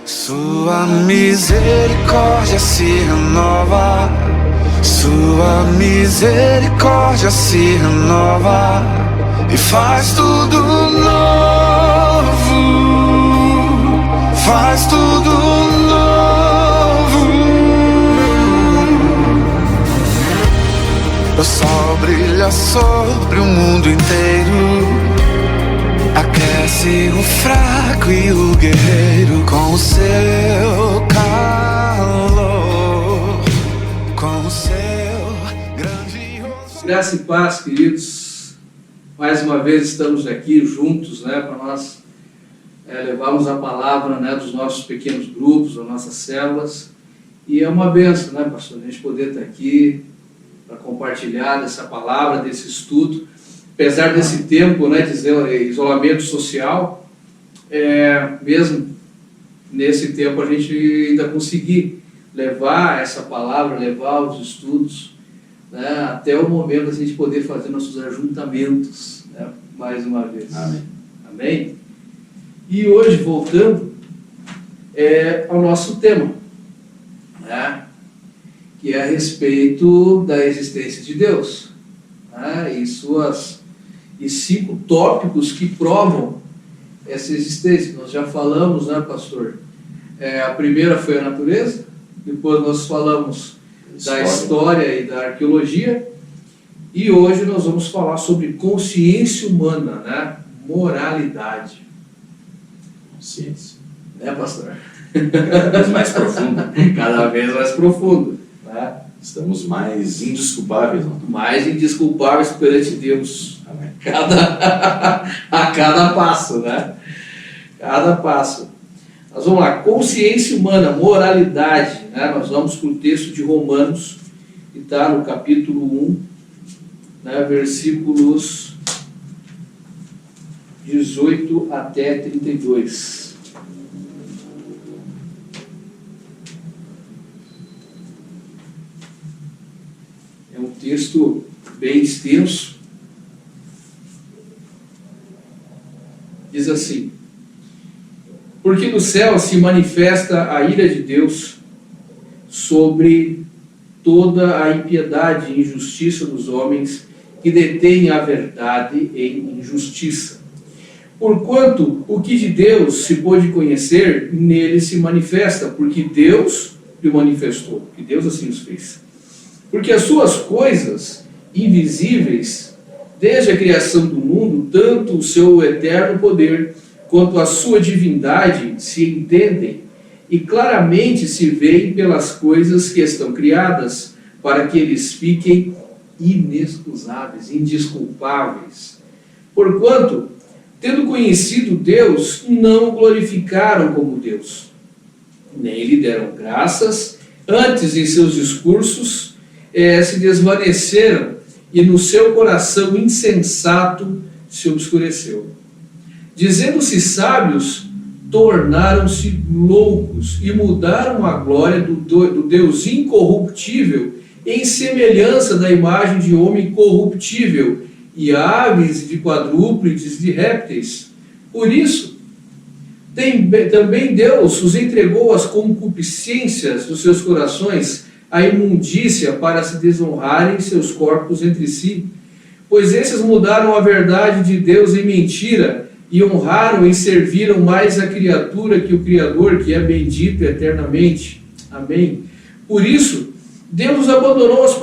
Sua misericórdia se renova, sua misericórdia se renova e faz tudo novo, faz tudo novo. O sol brilha sobre o mundo inteiro, aquece o fraco e o guerreiro com o seu calor, com o seu grandioso. Graça e paz, queridos. Mais uma vez estamos aqui juntos, para nós levarmos a palavra, dos nossos pequenos grupos, das nossas células. E é uma bênção, pastor, a gente poder estar aqui para compartilhar dessa palavra, desse estudo. Apesar desse tempo, de isolamento social, mesmo nesse tempo a gente ainda conseguir levar essa palavra, levar os estudos, até o momento da gente poder fazer nossos ajuntamentos, mais uma vez. Amém. Amém? E hoje, voltando ao nosso tema, que é a respeito da existência de Deus, e 5 tópicos que provam essa existência. Nós já falamos, pastor? A primeira foi a natureza, depois nós falamos da história e da arqueologia, e hoje nós vamos falar sobre consciência humana, moralidade. Consciência. Pastor? Cada vez mais profundo. Cada vez mais profundo. Estamos mais indesculpáveis, não? Mais indesculpáveis perante Deus. Amém. A cada passo, Cada passo. Nós vamos lá, consciência humana, moralidade, Nós vamos para o texto de Romanos, que está no capítulo 1, versículos 18 até 32. É um texto bem extenso. Diz assim: porque do céu se manifesta a ira de Deus sobre toda a impiedade e injustiça dos homens que detêm a verdade em injustiça. Porquanto o que de Deus se pôde conhecer, nele se manifesta, porque Deus lhe manifestou, porque Deus assim os fez. Porque as suas coisas invisíveis, desde a criação do mundo, tanto o seu eterno poder quanto a sua divindade se entendem e claramente se veem pelas coisas que estão criadas, para que eles fiquem inexcusáveis, indesculpáveis. Porquanto, tendo conhecido Deus, não o glorificaram como Deus, nem lhe deram graças, antes em seus discursos se desvaneceram, e no seu coração insensato se obscureceu. Dizendo-se sábios, tornaram-se loucos e mudaram a glória do Deus incorruptível em semelhança da imagem de homem corruptível, e aves, de quadrúpedes, de répteis. Por isso, também Deus os entregou às concupiscências dos seus corações, a imundícia, para se desonrarem seus corpos entre si. Pois esses mudaram a verdade de Deus em mentira, e honraram e serviram mais a criatura que o Criador, que é bendito eternamente. Amém. Por isso, Deus os abandonou as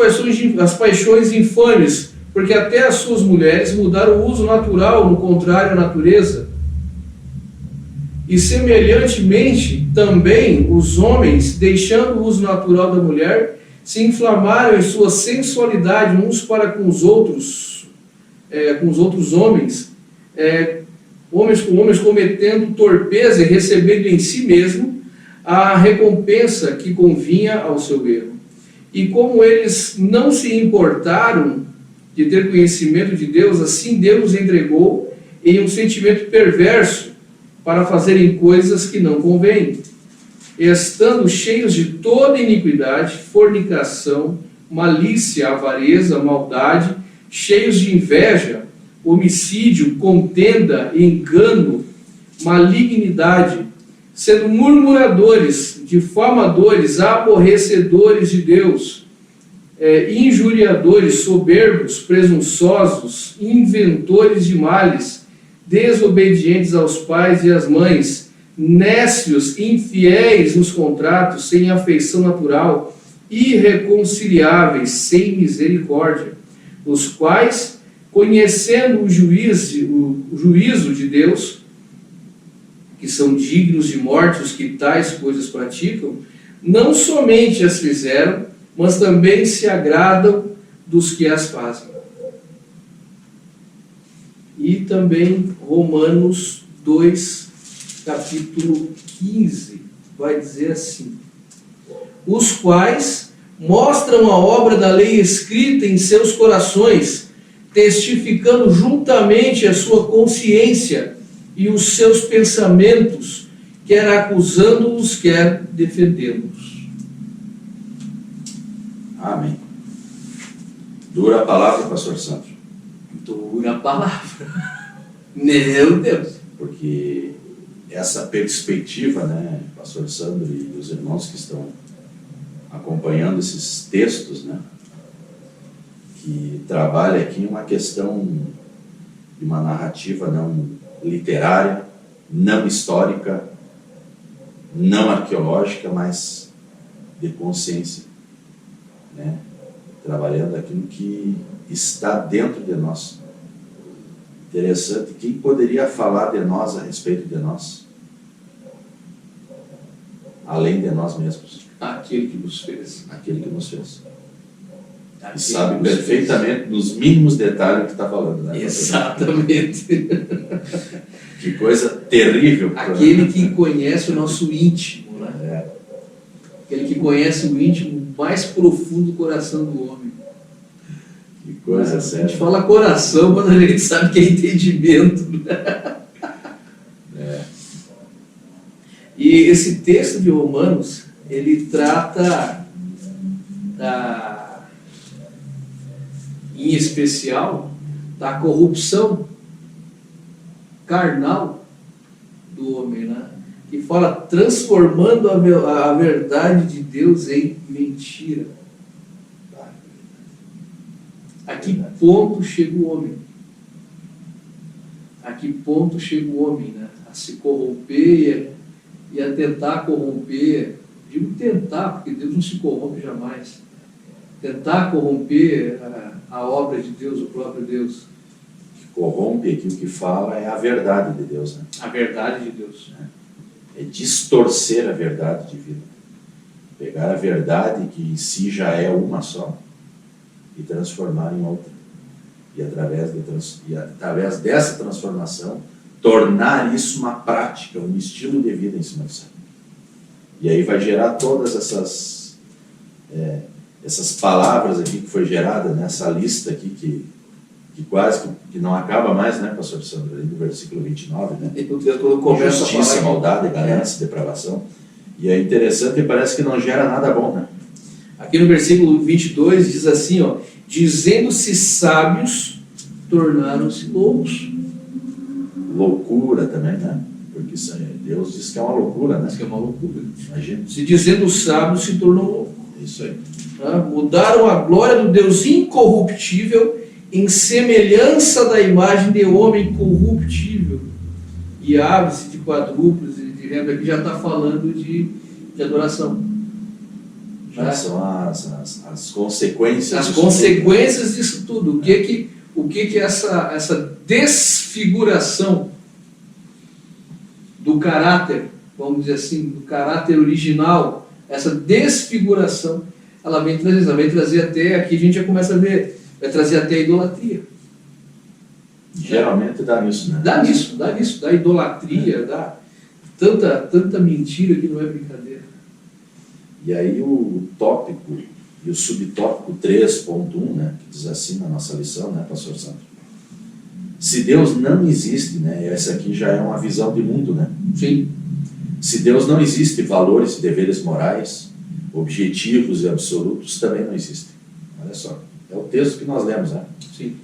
paixões infames, porque até as suas mulheres mudaram o uso natural, no contrário à natureza. E semelhantemente, também os homens, deixando o uso natural da mulher, se inflamaram em sua sensualidade uns para com os outros homens, homens com homens, cometendo torpeza e recebendo em si mesmo a recompensa que convinha ao seu erro. E como eles não se importaram de ter conhecimento de Deus, assim Deus os entregou em um sentimento perverso para fazerem coisas que não convêm, estando cheios de toda iniquidade, fornicação, malícia, avareza, maldade, cheios de inveja, homicídio, contenda, engano, malignidade. sendo murmuradores, difamadores, aborrecedores de Deus, injuriadores, soberbos, presunçosos, inventores de males, desobedientes aos pais e às mães, nécios, infiéis nos contratos, sem afeição natural, irreconciliáveis, sem misericórdia, os quais, conhecendo o juízo de Deus, que são dignos de morte os que tais coisas praticam, não somente as fizeram, mas também se agradam dos que as fazem. E também Romanos 2, capítulo 15, vai dizer assim: os quais mostram a obra da lei escrita em seus corações, testificando juntamente a sua consciência e os seus pensamentos, quer acusando-os, quer defendendo-os. Amém. Dura a palavra, pastor Santos. Dura a palavra. Meu Deus. Porque essa perspectiva, né, pastor Sandro e os irmãos que estão acompanhando esses textos, né, que trabalha aqui uma questão de uma narrativa não literária, não histórica, não arqueológica, mas de consciência, né? Trabalhando aquilo que está dentro de nós. Interessante, quem poderia falar de nós a respeito de nós? Além de nós mesmos. Aquele que nos fez. Aquele que nos fez. Aquele E sabe que nos perfeitamente, fez. nos mínimos detalhes que está falando, né? Exatamente. Que coisa terrível. Aquele que conhece o nosso íntimo, né? É. Aquele que conhece o íntimo mais profundo do coração do homem. Que coisa A séria. gente fala coração quando a gente sabe que é entendimento. Né? É. E esse texto de Romanos, ele trata em especial da corrupção carnal do homem, né? Que fala transformando a verdade de Deus em mentira. A que ponto chega o homem? A que ponto chega o homem, né? A se corromper e a tentar corromper. Digo tentar, porque Deus não se corrompe jamais. Tentar corromper a obra de Deus, o próprio Deus. O que corrompe aquilo que fala é a verdade de Deus, né? A verdade de Deus. É distorcer a verdade divina. Pegar a verdade que em si já é uma só e transformar em outra. E através dessa transformação, tornar isso uma prática, um estilo de vida em cima disso. E aí vai gerar todas essas palavras aqui que foi gerada nessa lista aqui que quase que não acaba mais, né, pastor Sandro, ali no versículo 29, né? E o texto começa Justiça, a falar maldade, ganância, depravação. E é interessante e parece que não gera nada bom, né? aqui no versículo 22 diz assim, ó: dizendo-se sábios, tornaram-se loucos. Loucura também, né? Porque Deus diz que é uma loucura, né? Isso que é uma loucura. Imagina. Se dizendo sábios, se tornou louco. Isso aí. Mudaram a glória do Deus incorruptível em semelhança da imagem de homem corruptível. E aves, de quadrúpedes, de répteis, aqui já está falando de adoração. Já são as consequências. As consequências disso tudo. O que essa desfiguração do caráter, vamos dizer assim, do caráter original, essa desfiguração, ela vem trazer até, aqui a gente já começa a ver, vai trazer até a idolatria. Geralmente dá nisso, né? Dá nisso, dá idolatria, dá tanta mentira que não é brincadeira. E aí o tópico e o subtópico 3.1, né, que diz assim na nossa lição, né, pastor Santos? Se Deus não existe, né, essa aqui já é uma visão de mundo, né? Sim. Se Deus não existe, valores e deveres morais, objetivos e absolutos também não existem. Olha só, é o texto que nós lemos, né? Sim.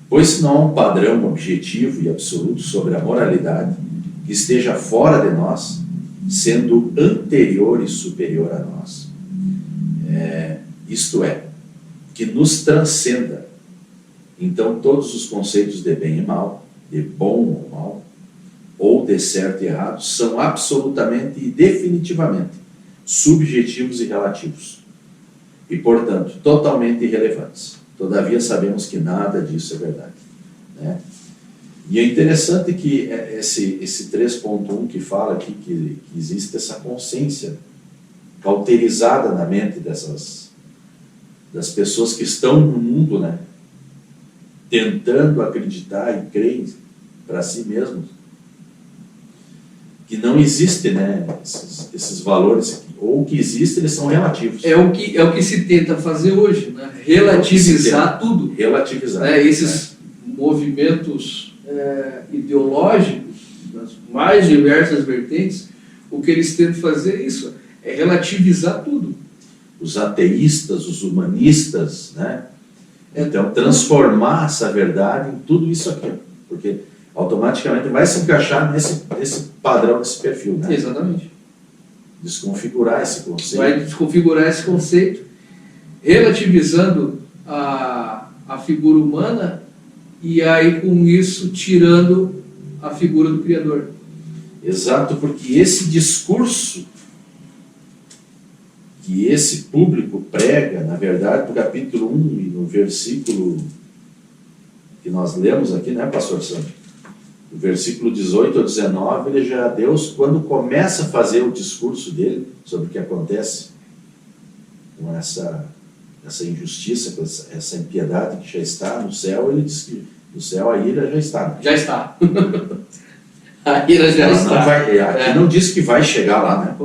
Pois se não há um padrão objetivo e absoluto sobre a moralidade que esteja fora de nós, sendo anterior e superior a nós. Isto é, que nos transcenda. Então, todos os conceitos de bem e mal, de bom ou mal, ou de certo e errado, são absolutamente e definitivamente subjetivos e relativos. E, portanto, totalmente irrelevantes. Todavia, sabemos que nada disso é verdade, né? E é interessante que esse 3.1 que fala aqui que existe essa consciência cauterizada na mente das pessoas que estão no mundo, né? Tentando acreditar e crer para si mesmos que não existe, né, esses valores, ou que existem, eles são relativos. É o que se tenta fazer hoje, né? Relativizar tudo. Relativizar. Esses movimentos ideológicos, das mais diversas vertentes, o que eles tentam fazer é isso, é relativizar tudo. Os ateístas, os humanistas, né? Então, transformar essa verdade em tudo isso aqui, porque automaticamente vai se encaixar nesse padrão, nesse perfil, né? Exatamente. Desconfigurar esse conceito. Vai desconfigurar esse conceito, relativizando a figura humana e aí com isso tirando a figura do Criador. Exato, porque esse discurso que esse público prega, na verdade, no capítulo 1 e no versículo que nós lemos aqui, né, pastor Sandro? No versículo 18 ou 19, Deus, quando começa a fazer o discurso dele sobre o que acontece com essa injustiça, com essa impiedade que já está no céu, ele diz que no céu a ira já está. Né? Já está. A ira já está. Aqui não diz que vai chegar lá, né?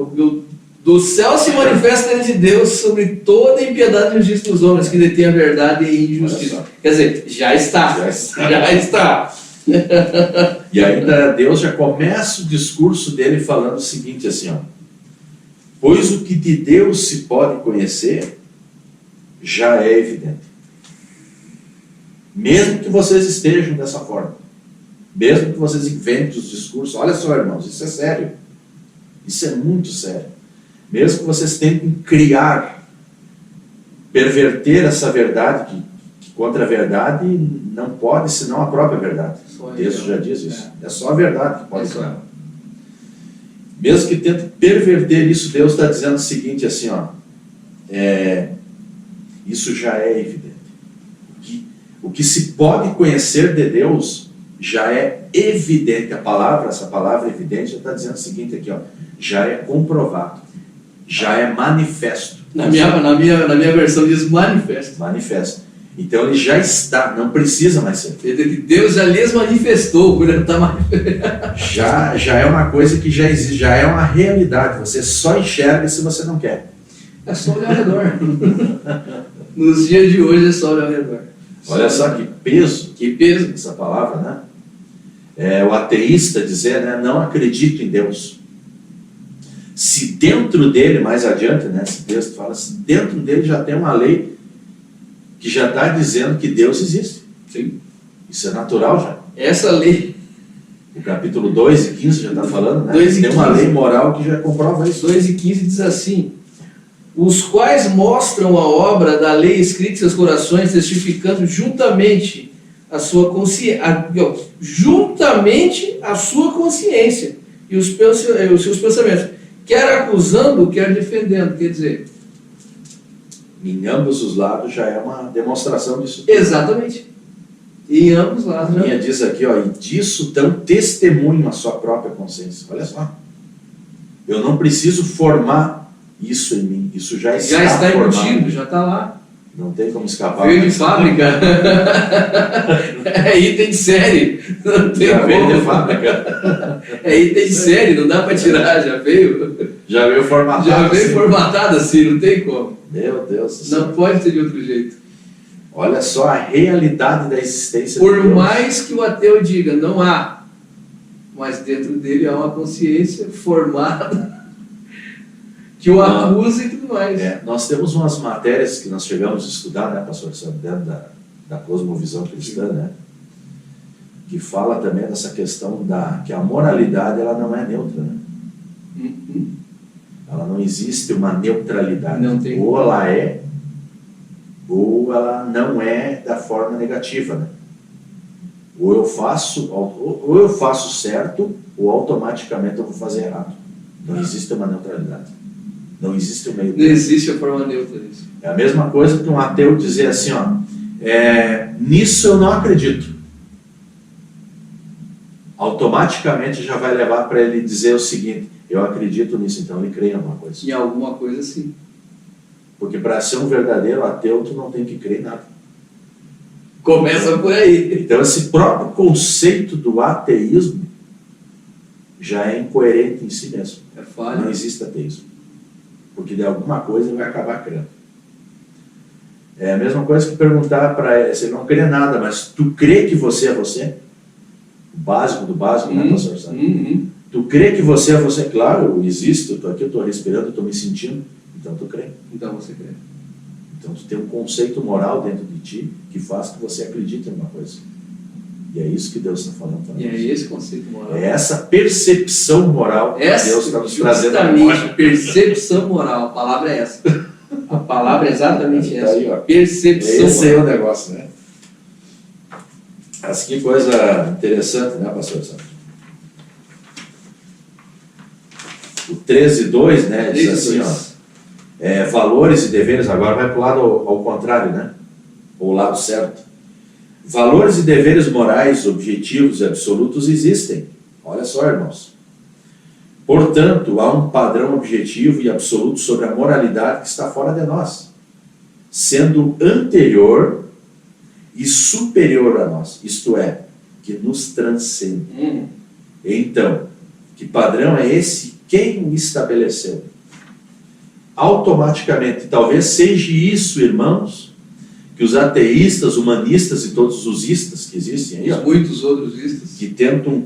Do céu se manifesta a ira de Deus sobre toda a impiedade e injustiça dos homens que detêm a verdade e injustiça. Quer dizer, já está. Já está. E ainda Deus já começa o discurso dele falando o seguinte, assim, ó: pois o que de Deus se pode conhecer já é evidente. Mesmo que vocês estejam dessa forma, mesmo que vocês inventem os discursos, olha só, irmãos, isso é sério, isso é muito sério. Mesmo que vocês tentem criar, perverter essa verdade, que contra a verdade não pode, senão a própria verdade. O texto já diz isso. É só a verdade que pode ser. Mesmo que tentem perverter isso, Deus está dizendo o seguinte, assim, ó, isso já é evidente. O que se pode conhecer de Deus já é evidente. Essa palavra evidente já está dizendo o seguinte aqui, ó, já é comprovado, já é manifesto. Na minha versão diz manifesto. Manifesto. Então ele já está, não precisa mais ser. Deus já lhes manifestou, por ele estar manifestando. Já é uma coisa que já existe, já é uma realidade. Você só enxerga se você não quer. É só olhar ao redor. Nos dias de hoje é só olhar ao redor. Olha só que peso essa palavra, né? O ateísta dizer, né, não acredito em Deus. Se dentro dele, mais adiante, né, esse texto fala, se dentro dele já tem uma lei que já está dizendo que Deus existe. Sim. Isso é natural já. Essa lei. O capítulo 2 e 15 já está falando, né? 2 e tem uma 15. lei moral que já comprova isso. 2 e 15 diz assim: os quais mostram a obra da lei escrita em seus corações, testificando juntamente a sua consciência, e os seus pensamentos, quer acusando, quer defendendo. Quer dizer, em ambos os lados já é uma demonstração disso. Exatamente. E em ambos os lados. A minha diz aqui, ó, e disso dão testemunho à sua própria consciência. Olha só. Eu não preciso formar isso em mim. Isso já está formado. Embutido, já está lá. Não tem como escapar. Veio de fábrica. É item de série. Não tem já como. veio de fábrica. É item de série, não dá para tirar, já veio. Já veio formatado. Já veio assim. formatado assim, não tem como. Meu Deus do céu. Não pode ser de outro jeito. Olha só a realidade da existência Por de Deus. mais que o ateu diga, não há, mas dentro dele há uma consciência formada que o acusa e tudo mais. Nós temos umas matérias que nós chegamos a estudar, né, pastor, dentro da cosmovisão cristã, né, que fala também dessa questão que a moralidade ela não é neutra, né? Ela não existe uma neutralidade. Não tem. Ou ela é, ou ela não é da forma negativa, né? Ou eu faço certo, ou automaticamente eu vou fazer errado. Não existe uma neutralidade. Não existe o meio Não termo. existe a forma neutra disso. É a mesma coisa que um ateu dizer assim, ó, nisso eu não acredito. Automaticamente já vai levar para ele dizer o seguinte: eu acredito nisso, então ele crê em alguma coisa. Em alguma coisa, sim. Porque para ser um verdadeiro ateu, tu não tem que crer em nada. Começa por aí. Então esse próprio conceito do ateísmo já é incoerente em si mesmo. É falha. Não existe ateísmo. Porque de alguma coisa ele vai acabar crendo. É a mesma coisa que perguntar para ele: você não crê nada, mas tu crê que você é você? O básico do básico, né, pastor Sérgio? Tu crê que você é você? Claro, eu existo, eu estou aqui, eu estou respirando, eu estou me sentindo. Então tu crê. Então você crê. Então tu tem um conceito moral dentro de ti que faz que você acredite em alguma coisa. E é isso que Deus está falando para E nós. é esse conceito moral. É essa percepção moral que Deus está nos trazendo agora. Justamente, percepção moral. A palavra é essa. A palavra é exatamente Tá essa. aí, ó. Percepção Esse é o moral. negócio, né? Mas que coisa interessante, né, pastor Santos? O 13:2, né, diz assim, ó, valores e deveres, agora vai para o lado ao contrário, né? Ou o lado certo. Valores e deveres morais, objetivos e absolutos existem. Olha só, irmãos. Portanto, há um padrão objetivo e absoluto sobre a moralidade que está fora de nós, sendo anterior e superior a nós, isto é, que nos transcende. Então, que padrão é esse? Quem o estabeleceu? Automaticamente, talvez seja isso, irmãos, que os ateístas, humanistas e todos os istas que existem aí, ó, Muitos outros istas. que tentam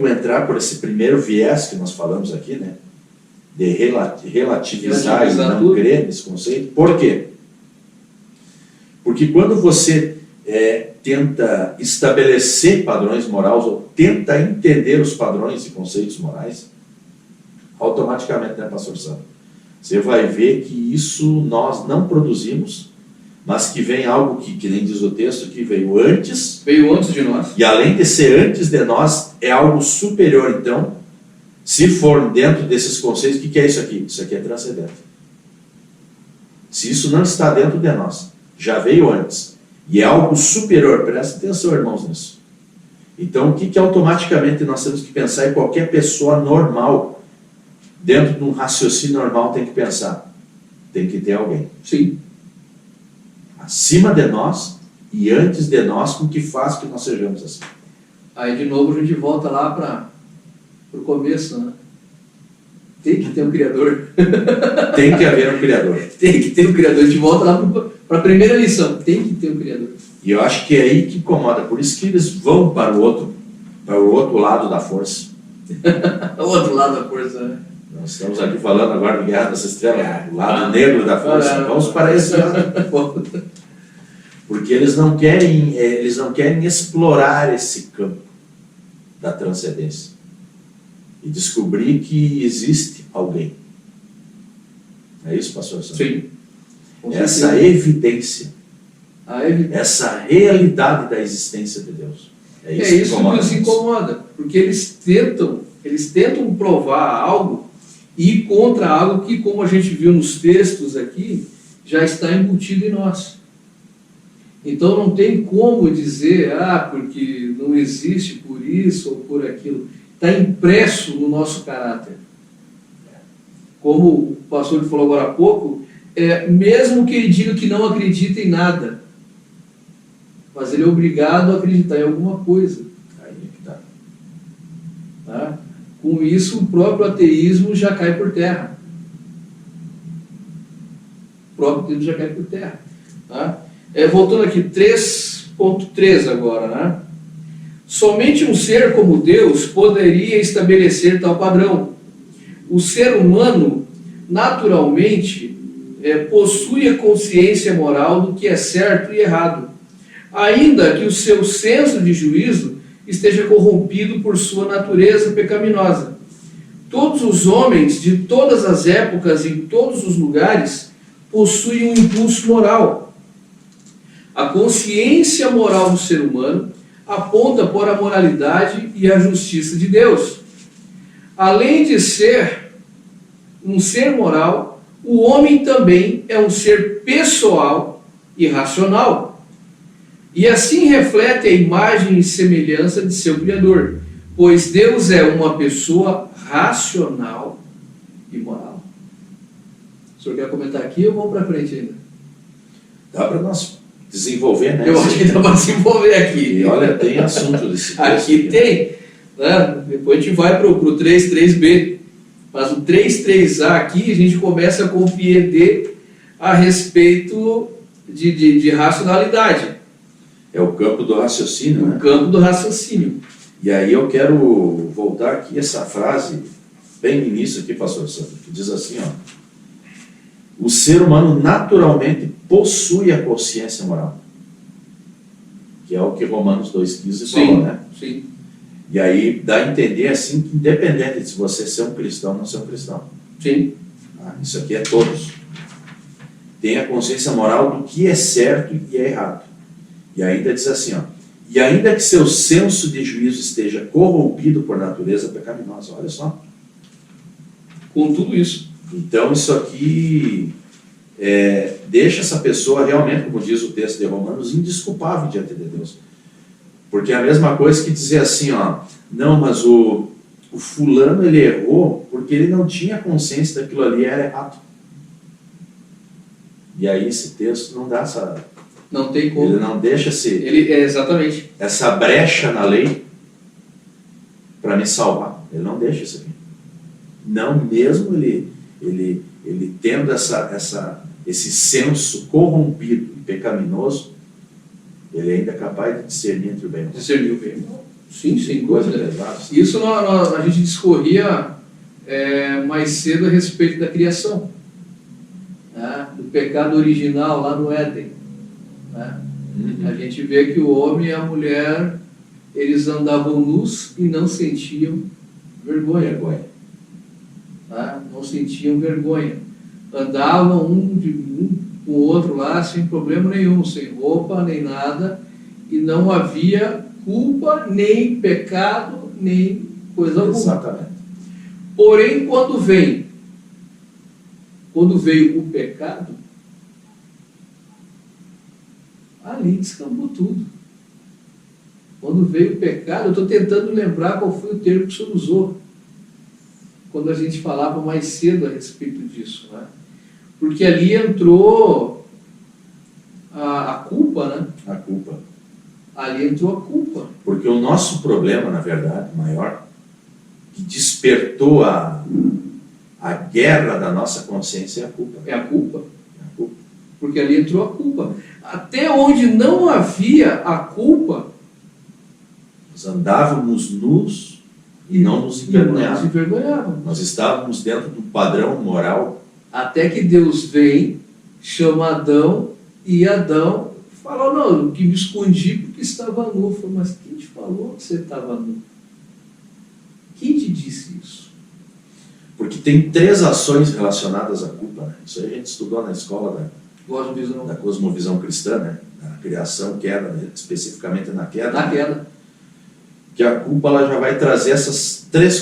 entrar por esse primeiro viés que nós falamos aqui, né? De relativizar e não tudo. crer nesse conceito. Por quê? Porque quando você tenta estabelecer padrões morais ou tenta entender os padrões e conceitos morais, automaticamente, né, pastor Sandro? Você vai ver que isso nós não produzimos, mas que vem algo que nem diz o texto, que veio antes. Veio antes de nós. E além de ser antes de nós, é algo superior. Então, se for dentro desses conceitos, o que é isso aqui? Isso aqui é transcendente. Se isso não está dentro de nós, já veio antes, e é algo superior, presta atenção, irmãos, nisso. Então, o que automaticamente nós temos que pensar? E qualquer pessoa normal, dentro de um raciocínio normal, tem que pensar: tem que ter alguém. Sim. Acima de nós e antes de nós, com que faz que nós sejamos assim. Aí de novo a gente volta lá para o começo, né? Tem que ter um Criador. Tem que haver um Criador. Tem que ter um Criador. A gente volta lá para a primeira lição. Tem que ter um Criador. E eu acho que é aí que incomoda. Por isso que eles vão para o outro lado da força. O outro lado da força, né? Nós estamos aqui falando agora de Guerra das Estrelas, o lado negro da força. Vamos para esse lado. Porque eles não querem explorar esse campo da transcendência e descobrir que existe alguém. É isso, pastor Sandro? Sim. Essa evidência, essa realidade da existência de Deus. É isso que nos incomoda, porque eles tentam provar algo e ir contra algo que, como a gente viu nos textos aqui, já está embutido em nós. Então não tem como dizer, porque não existe por isso ou por aquilo. Está impresso no nosso caráter. Como o pastor falou agora há pouco, mesmo que ele diga que não acredita em nada, mas ele é obrigado a acreditar em alguma coisa. Aí é que tá. Tá? Com isso, o próprio ateísmo já cai por terra. O próprio ateísmo já cai por terra. Tá? Voltando aqui, 3.3 agora, né? Somente um ser como Deus poderia estabelecer tal padrão. O ser humano, naturalmente, possui a consciência moral do que é certo e errado, ainda que o seu senso de juízo esteja corrompido por sua natureza pecaminosa. Todos os homens de todas as épocas e em todos os lugares possuem um impulso moral. A consciência moral do ser humano aponta para a moralidade e a justiça de Deus. Além de ser um ser moral, o homem também é um ser pessoal e racional. E assim reflete a imagem e semelhança de seu Criador, pois Deus é uma pessoa racional e moral. O senhor quer comentar aqui ou vamos para frente ainda? Dá para nós desenvolver, né? Eu acho que dá para desenvolver aqui. E olha, tem assunto desse texto aqui tem, né? Depois a gente vai para o 3.3b. Mas o 3.3a aqui a gente começa a compreender a respeito de racionalidade. É o campo do raciocínio, né? O campo do raciocínio. E aí eu quero voltar aqui essa frase, bem no início aqui, pastor Sandro, que diz assim, ó: o ser humano naturalmente possui a consciência moral. Que é o que Romanos 2,15 falou, né? Sim. E aí dá a entender assim que independente de se você ser um cristão ou não ser um cristão. Sim. Isso aqui é todos. Tem a consciência moral do que é certo e é errado. E ainda diz assim, ó: e ainda que seu senso de juízo esteja corrompido por natureza pecaminosa. Olha só. Com tudo isso. Então isso aqui deixa essa pessoa realmente, como diz o texto de Romanos, indesculpável diante de Deus. Porque é a mesma coisa que dizer assim, ó: não, mas o fulano ele errou porque ele não tinha consciência daquilo ali era errado. E aí esse texto não dá essa... Não tem como. Ele não deixa exatamente. essa brecha na lei para me salvar. Ele não deixa isso aqui. Não, mesmo ele tendo esse senso corrompido e pecaminoso, ele ainda é capaz de discernir entre o bem e o mal. Discernir o bem. Sim, sem Coisa dúvida. pesada. Isso a gente discorria mais cedo a respeito da criação, né? Do pecado original lá no Éden, né? A gente vê que o homem e a mulher, eles andavam nus e não sentiam vergonha. Tá? Não sentiam vergonha. Andavam um com o outro lá sem problema nenhum, sem roupa nem nada, e não havia culpa, nem pecado, nem coisa alguma. Exatamente. Porém, quando veio o pecado, ali descambou tudo. Quando veio o pecado, eu estou tentando lembrar qual foi o termo que o senhor usou, quando a gente falava mais cedo a respeito disso, né? Porque ali entrou a culpa, né? A culpa. Ali entrou a culpa. Porque o nosso problema, na verdade, maior, que despertou a guerra da nossa consciência é a culpa. É a culpa. É a culpa. Porque ali entrou a culpa. Até onde não havia a culpa, Nós andávamos nus e não nos envergonhávamos. Nós estávamos dentro de um padrão moral. Até que Deus vem, chama Adão, e Adão falou: não, que me escondi porque estava nu. Eu falei: mas quem te falou que você estava nu? Quem te disse isso? Porque tem 3 ações relacionadas à culpa, né? Isso aí a gente estudou na escola da cosmovisão cristã, né? Na criação, queda, né? Especificamente na queda. Na queda. Que a culpa ela já vai trazer essas 3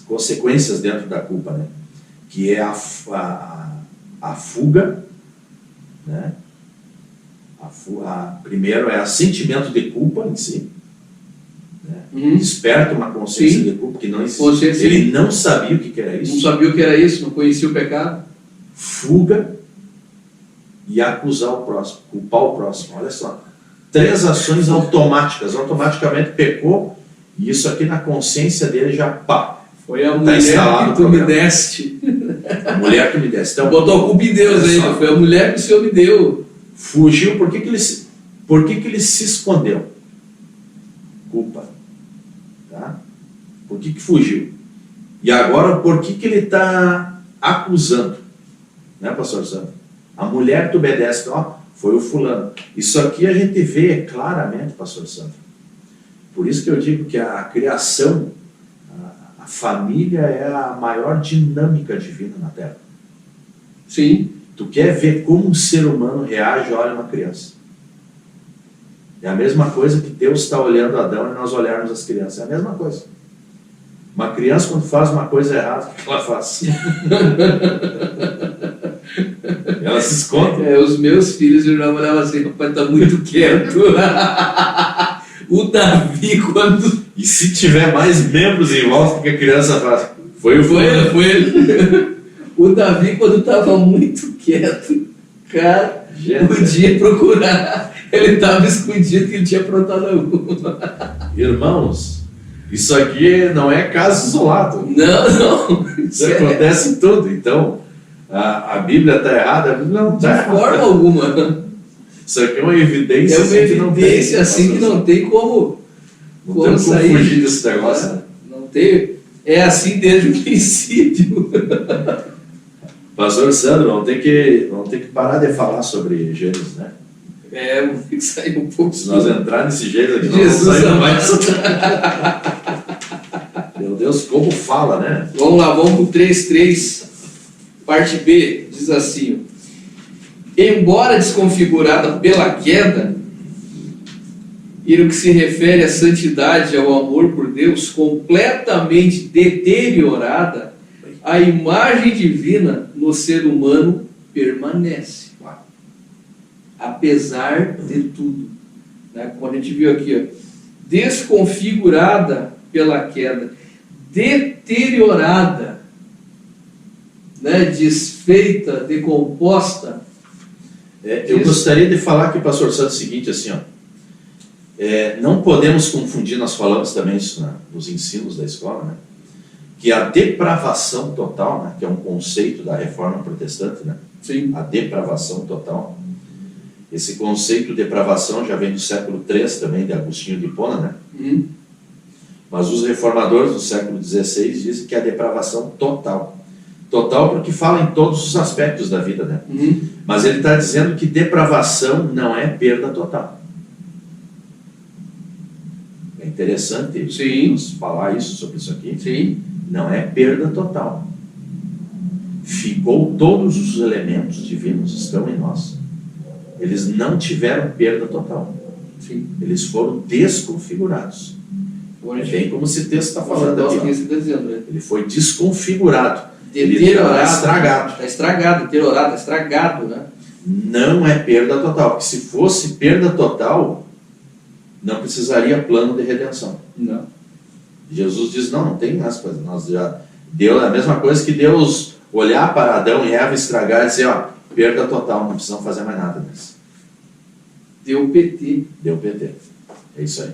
consequências dentro da culpa, né? Que é a fuga, né? Primeiro é o sentimento de culpa em si, né? Desperta uma consciência de culpa que não existe. Ele não sabia o que era isso. Não sabia o que era isso, não conhecia o pecado. Fuga e acusar o próximo, culpar o próximo. Olha só, 3 ações automáticas. Automaticamente pecou, e isso aqui na consciência dele já pá. Foi a mulher que tu me deste. A mulher que me deste. Então, botou a culpa em Deus ainda. Foi a mulher que o Senhor me deu. Fugiu. Por que ele se escondeu? Culpa. Tá? Por que fugiu? E agora, por que ele está acusando? Né, pastor Sandro? A mulher que tu obedece, ó, foi o fulano. Isso aqui a gente vê claramente, pastor Sandro. Por isso que eu digo que a criação, a A família é a maior dinâmica divina na Terra. Sim. Tu quer ver como um ser humano reage, olha uma criança. É a mesma coisa que Deus está olhando Adão e nós olharmos as crianças. É a mesma coisa. Uma criança, quando faz uma coisa errada, o que ela faz? Ela se esconde. Os meus filhos, eu já olhava assim, rapaz, tá muito quieto. O Davi, quando... E se tiver mais membros em volta, o que a criança faz? Foi ele. O Davi, quando estava muito quieto, cara, podia procurar. Ele estava escondido que ele tinha aprontado alguma. Irmãos, isso aqui não é caso isolado. Não. Isso acontece em tudo. Então, a Bíblia está errada? A Bíblia não está errada. De forma alguma. Isso aqui é uma evidência. É uma evidência assim que não tem como sair. Fugir desse negócio. Não tem. É assim desde o princípio. Pastor Sandro, vamos ter que parar de falar sobre Gênesis, né? Vamos ter que sair um pouco. Se nós entrar nesse jeito aqui, Jesus não mais. Meu Deus, como fala, né? Vamos lá, vamos para o 3.3, parte B, diz assim: embora desconfigurada pela queda, e no que se refere à santidade e ao amor por Deus, completamente deteriorada, a imagem divina no ser humano permanece. Apesar de tudo. Né? Como a gente viu aqui, ó, desconfigurada pela queda, deteriorada, né? Desfeita, decomposta. Eu gostaria de falar aqui, pastor Santos, o seguinte, assim, ó. Não podemos confundir, nós falamos também isso nos ensinos da escola, né? Que a depravação total, né? Que é um conceito da reforma protestante, né? Sim. A depravação total. Esse conceito de depravação já vem do século III também, de Agostinho de Hipona, né? Mas os reformadores do século XVI dizem que é a depravação total. Total porque fala em todos os aspectos da vida, né? Mas ele está dizendo que depravação não é perda total. É interessante falar isso sobre isso aqui. Sim. Não é perda total. Ficou todos os elementos divinos estão em nós. Eles não tiveram perda total. Sim. Eles foram desconfigurados. É bem como esse texto está falando aqui. Ele foi desconfigurado. Deteriorado. Ele está estragado. Está estragado, deteriorado, está estragado, né? Não é perda total. Porque se fosse perda total, não precisaria plano de redenção. Não. Jesus diz, não tem mais coisa. Nós já deu a mesma coisa que Deus olhar para Adão e Eva estragar e dizer, ó, perda total, não precisam fazer mais nada disso. Deu PT. Deu PT. É isso aí.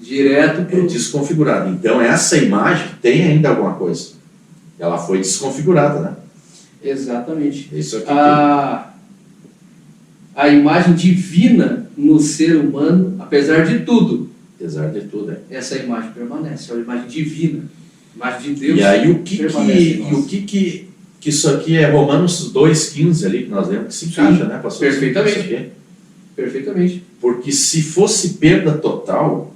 Direto para o... desconfigurado. Então essa imagem tem ainda alguma coisa. Ela foi desconfigurada, né? Exatamente. É isso aqui. A imagem divina no ser humano, apesar de tudo. Apesar de tudo, é. Essa imagem permanece. É uma imagem divina. Imagem de Deus. E aí o que isso aqui é Romanos 2,15 ali que nós lemos que se encaixa, né, pastor? Perfeitamente. Perfeitamente. Porque se fosse perda total,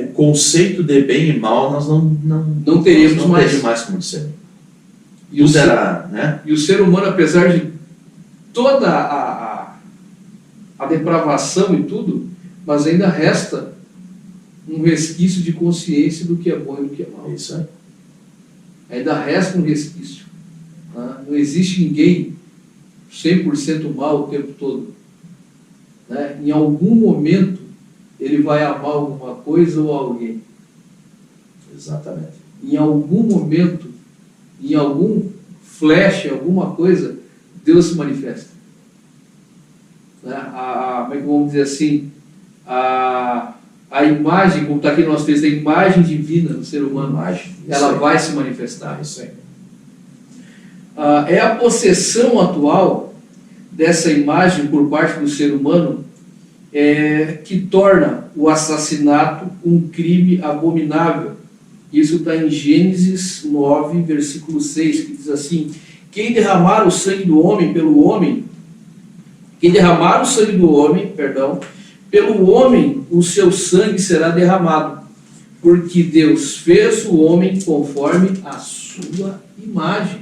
o conceito de bem e mal nós não teríamos mais como discernir. E o ser humano, apesar de toda a depravação e tudo, mas ainda resta um resquício de consciência do que é bom e do que é mal. É isso aí. Ainda resta um resquício. Não existe ninguém 100% mal o tempo todo. Né? Em algum momento ele vai amar alguma coisa ou alguém. Exatamente. Em algum momento, em algum flash, alguma coisa, Deus se manifesta. Né? Como é que vamos dizer assim? A imagem, como está aqui no nosso texto, a imagem divina no ser humano, ela vai se manifestar. Isso aí. É a possessão atual dessa imagem por parte do ser humano que torna o assassinato um crime abominável. Isso está em Gênesis 9, versículo 6, que diz assim: quem derramar o sangue do homem pelo homem, pelo homem o seu sangue será derramado, porque Deus fez o homem conforme a sua imagem.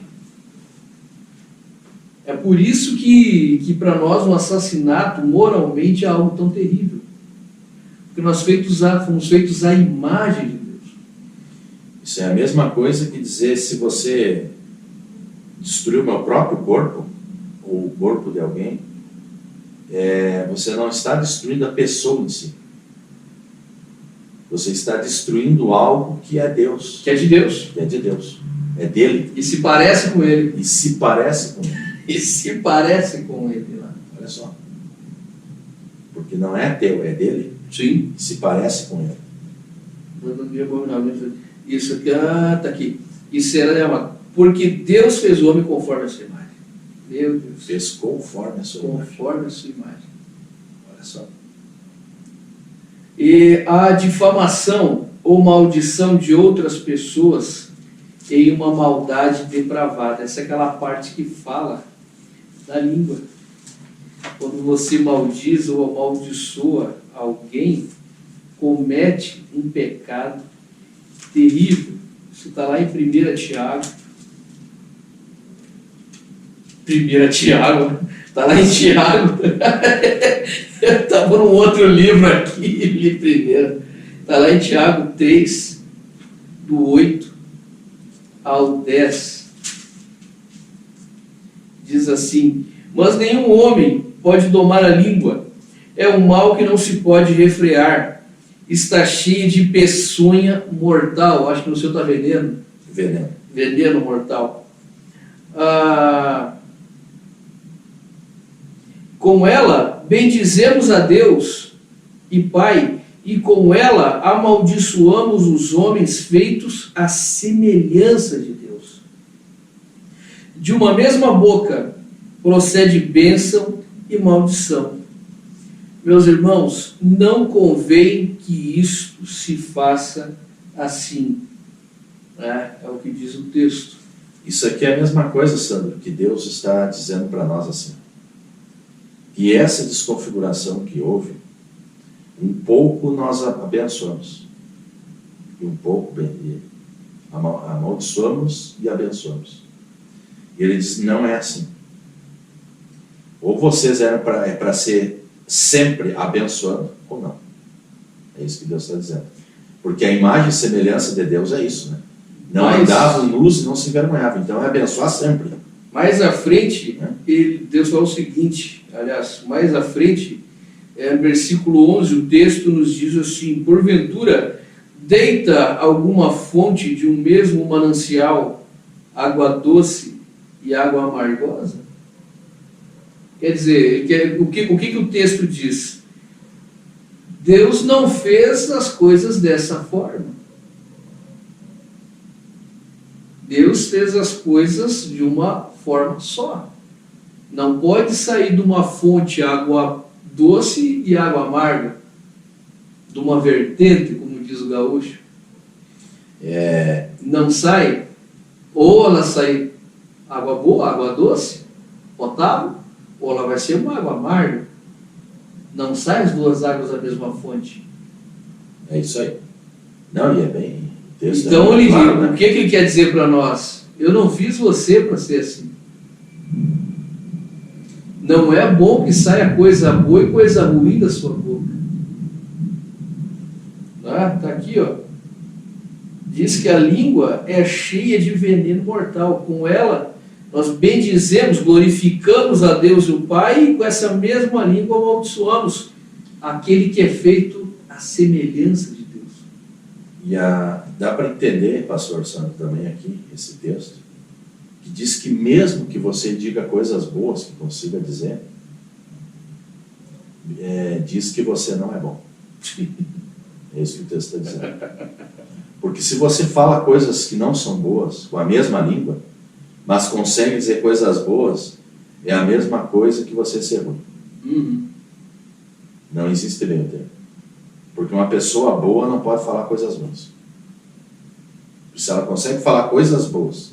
É por isso que para nós um assassinato moralmente é algo tão terrível. Porque nós fomos feitos à imagem de Deus. Isso é a mesma coisa que dizer, se você destruir o meu próprio corpo, ou o corpo de alguém, você não está destruindo a pessoa em si. Você está destruindo algo que é Deus. Que é de Deus. Que é de Deus. É dele. E se parece com ele. E se parece com ele. E se parece com ele lá. Olha só. Porque não é teu, é dele. Sim. E se parece com ele. Isso aqui, tá aqui. Isso era porque Deus fez o homem conforme a sua imagem. Meu Deus. Fez conforme a sua imagem. Conforme a sua imagem. Olha só. E a difamação ou maldição de outras pessoas em uma maldade depravada. Essa é aquela parte que fala da língua. Quando você maldiz ou amaldiçoa alguém, comete um pecado terrível. Isso está lá em 1 Tiago. 1 Tiago, está lá em Tiago. Eu estava num outro livro aqui, li primeiro. Está lá em Tiago 3, do 8 ao 10. Diz assim: mas nenhum homem pode domar a língua. É um mal que não se pode refrear. Está cheio de peçonha mortal. Acho que no seu está veneno. Veneno. Veneno mortal. Com ela bendizemos a Deus e Pai, e com ela amaldiçoamos os homens feitos à semelhança de Deus. De uma mesma boca procede bênção e maldição. Meus irmãos, não convém que isto se faça assim. É o que diz o texto. Isso aqui é a mesma coisa, Sandro, que Deus está dizendo para nós assim. E essa desconfiguração que houve, um pouco nós abençoamos. E um pouco amaldiçoamos e abençoamos. E ele diz, não é assim. Ou vocês eram para ser sempre abençoando, ou não. É isso que Deus está dizendo. Porque a imagem e semelhança de Deus é isso, né? Não andavam nus e não se envergonhavam. Então é abençoar sempre. Mais à frente, Deus falou o seguinte, aliás, mais à frente, no versículo 11, o texto nos diz assim: porventura, deita alguma fonte de um mesmo manancial água doce e água amargosa? Quer dizer, o que o texto diz? Deus não fez as coisas dessa forma. Deus fez as coisas de uma forma só. Não pode sair de uma fonte água doce e água amarga, de uma vertente, como diz o gaúcho. Não sai. Ou ela sai água boa, água doce, potável, ou ela vai ser uma água amarga. Não sai as duas águas da mesma fonte. É isso aí. Não, e é bem... Então ele diz, o que ele quer dizer para nós? Eu não fiz você para ser assim. Não é bom que saia coisa boa e coisa ruim da sua boca. Está aqui, ó. Diz que a língua é cheia de veneno mortal. Com ela, nós bendizemos, glorificamos a Deus e o Pai, e com essa mesma língua amaldiçoamos aquele que é feito à semelhança de Deus. E dá para entender, pastor Santo, também aqui, esse texto, que diz que mesmo que você diga coisas boas, que consiga dizer, diz que você não é bom. É isso que o texto está dizendo. Porque se você fala coisas que não são boas, com a mesma língua, mas consegue dizer coisas boas, é a mesma coisa que você ser ruim. Uhum. Não existe meio termo. Porque uma pessoa boa não pode falar coisas ruins. Se ela consegue falar coisas boas,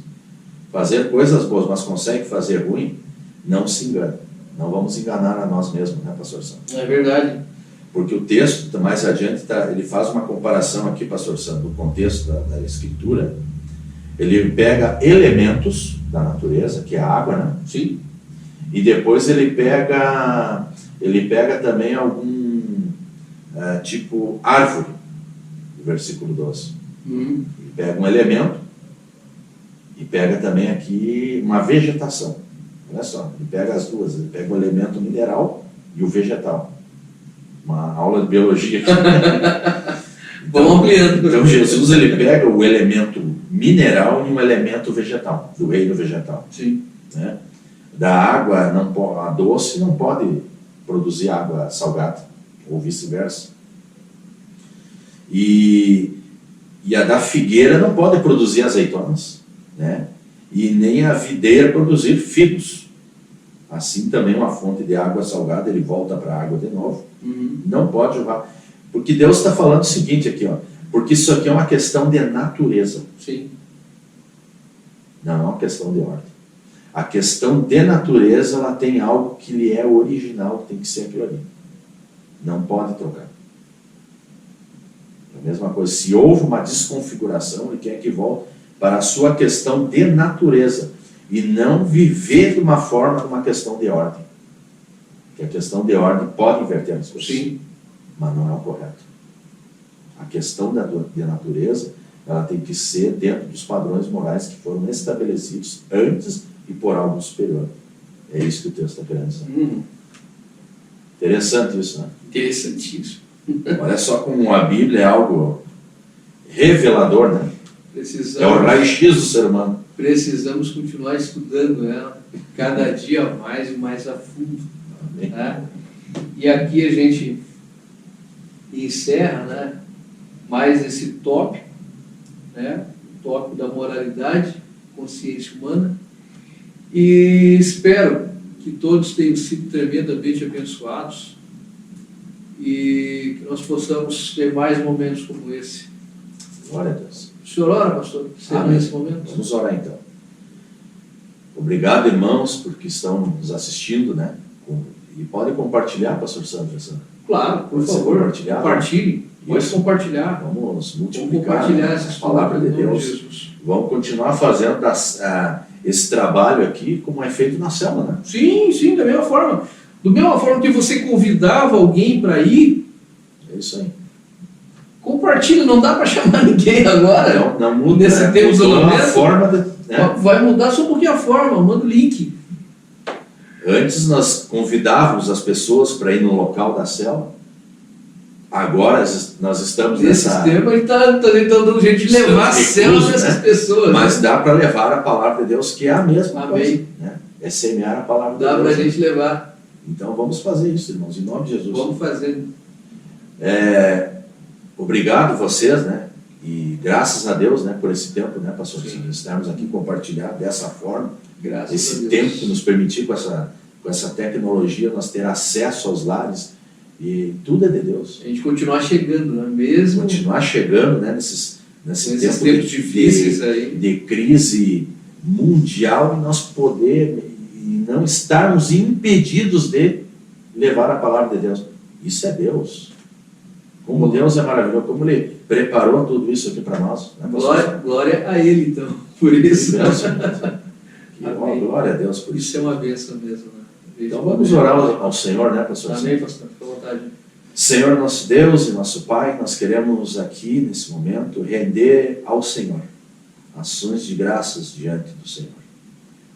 fazer coisas boas, mas consegue fazer ruim, não se engane. Não vamos enganar a nós mesmos, né, pastor Santos? É verdade. Porque o texto, mais adiante, ele faz uma comparação aqui, pastor Sandro, do contexto da Escritura. Ele pega elementos da natureza, que é a água, né? Sim. E depois ele pega também algum tipo árvore, no versículo 12. Ele pega um elemento e pega também aqui uma vegetação. Olha só, ele pega as duas, ele pega o elemento mineral e o vegetal. Uma aula de biologia. Vamos ampliando. Então Jesus ele pega o elemento mineral e um elemento vegetal, do reino vegetal. Sim. Né? Da água, a doce não pode produzir água salgada, ou vice-versa. E a da figueira não pode produzir azeitonas, né? E nem a videira produzir figos. Assim também uma fonte de água salgada, ele volta para a água de novo. Não pode jogar. Porque Deus está falando o seguinte aqui, ó, porque isso aqui é uma questão de natureza. Sim. Não é uma questão de ordem. A questão de natureza, ela tem algo que lhe é original, que tem que ser aquilo ali. Não pode trocar. É a mesma coisa, se houve uma desconfiguração, ele quer que volte para a sua questão de natureza e não viver de uma forma, de uma questão de ordem. Porque a questão de ordem pode inverter as coisas. Sim. Mas não é o correto. A questão de natureza, ela tem que ser dentro dos padrões morais que foram estabelecidos antes e por algo superior. É isso que o texto está querendo dizer. Interessante isso, né? Interessantíssimo. Olha só como a Bíblia é algo revelador, né? É o raio-x do ser humano. Precisamos continuar estudando ela cada dia mais e mais a fundo. Né? E aqui a gente encerra, né, mais esse tópico, né, o tópico da moralidade, consciência humana, e espero que todos tenham sido tremendamente abençoados e que nós possamos ter mais momentos como esse. Glória a Deus. O senhor ora, pastor? Nesse momento? Vamos orar então. Obrigado, irmãos, porque estão nos assistindo, né? E podem compartilhar, pastor Sandro. Claro, por Pode favor, compartilhar. Compartilhe. Pode compartilhar. Vamos multiplicar, Vamos compartilhar essa palavra de Deus. Jesus. Vamos continuar fazendo esse trabalho aqui como é feito na célula, né? Sim, sim, da mesma forma. Da mesma forma que você convidava alguém para ir, É isso aí. compartilha, não dá para chamar ninguém agora. Não muda. Nesse tempo, pelo menos, forma vai mudar só um pouquinho a forma, manda o link. Antes nós convidávamos as pessoas para ir no local da célula. Agora nós estamos Nesse tempo ele está tentando um jeito de levar a célula dessas pessoas. Mas dá para levar a palavra de Deus, que é a mesma Amém. coisa. Né? É semear a palavra de Dá Deus. para a gente levar. Então vamos fazer isso, irmãos, em nome de Jesus. Vamos fazer. Obrigado vocês, né? E graças a Deus, né, por esse tempo, né, pastor, Sim. estarmos aqui compartilhar dessa forma, Graças a esse Deus. tempo que nos permitiu com essa tecnologia, nós ter acesso aos lares, e tudo é de Deus. A gente continuar chegando, né? Mesmo Continuar chegando, né, nesses nesses tempos difíceis aí. de crise mundial, e nós poder e não estarmos impedidos de levar a palavra de Deus. Isso é Deus. Como Deus é maravilhoso, como Ele preparou tudo isso aqui para nós. Né, Glória a Ele, então, por isso. Amém. Glória a Deus por isso. Isso é uma bênção mesmo. Né? Então vamos orar ao Senhor, né, pastor? Amém, pastor? Fica à vontade. Senhor, nosso Deus e nosso Pai, nós queremos aqui, nesse momento, render ao Senhor ações de graças diante do Senhor.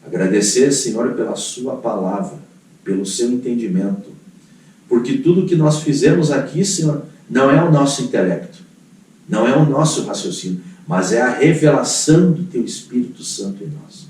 Agradecer, Senhor, pela sua palavra, pelo seu entendimento, porque tudo que nós fizemos aqui, Senhor, não é o nosso intelecto, não é o nosso raciocínio, mas é a revelação do teu Espírito Santo em nós.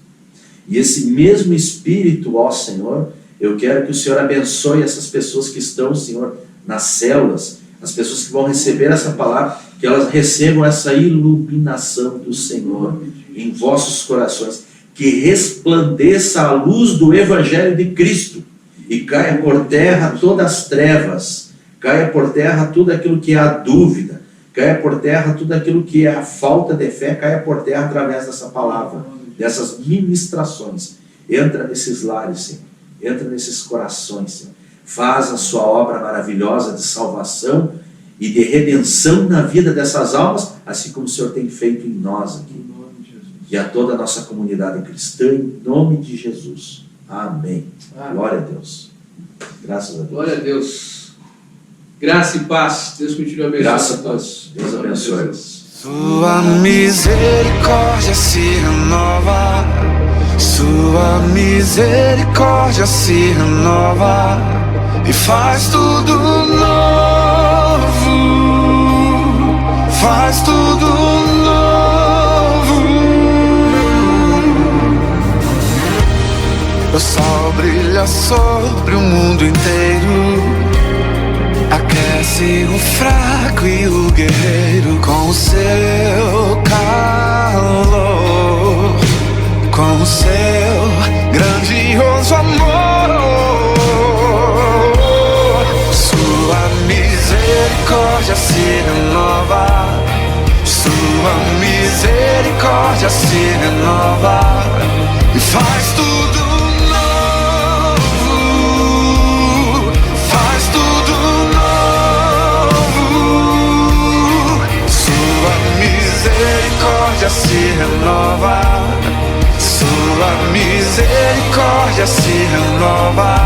E esse mesmo Espírito, ó Senhor, eu quero que o Senhor abençoe essas pessoas que estão, Senhor, nas células, as pessoas que vão receber essa palavra, que elas recebam essa iluminação do Senhor em vossos corações, que resplandeça a luz do Evangelho de Cristo e caia por terra todas as trevas, caia por terra tudo aquilo que é a dúvida, caia por terra tudo aquilo que é a falta de fé, caia por terra através dessa palavra, dessas ministrações. Entra nesses lares, Senhor, entra nesses corações, Senhor. faz a sua obra maravilhosa de salvação e de redenção na vida dessas almas, assim como o Senhor tem feito em nós aqui. Em nome de Jesus. E a toda a nossa comunidade cristã, em nome de Jesus. Amém. Amém. Glória a Deus. Graças a Deus. Glória a Deus. Graça e paz. Deus continue abençoando Graça a a todos. todos. Deus abençoe. Sua misericórdia se renova, sua misericórdia se renova e faz tudo novo, faz tudo novo. O sol brilha sobre o mundo inteiro, aquece o fraco e o guerreiro com o seu calor, com o seu grandioso amor. Sua misericórdia se renova, sua misericórdia se renova e faz tudo novo, faz tudo novo. Sua misericórdia se renova, sua misericórdia se renova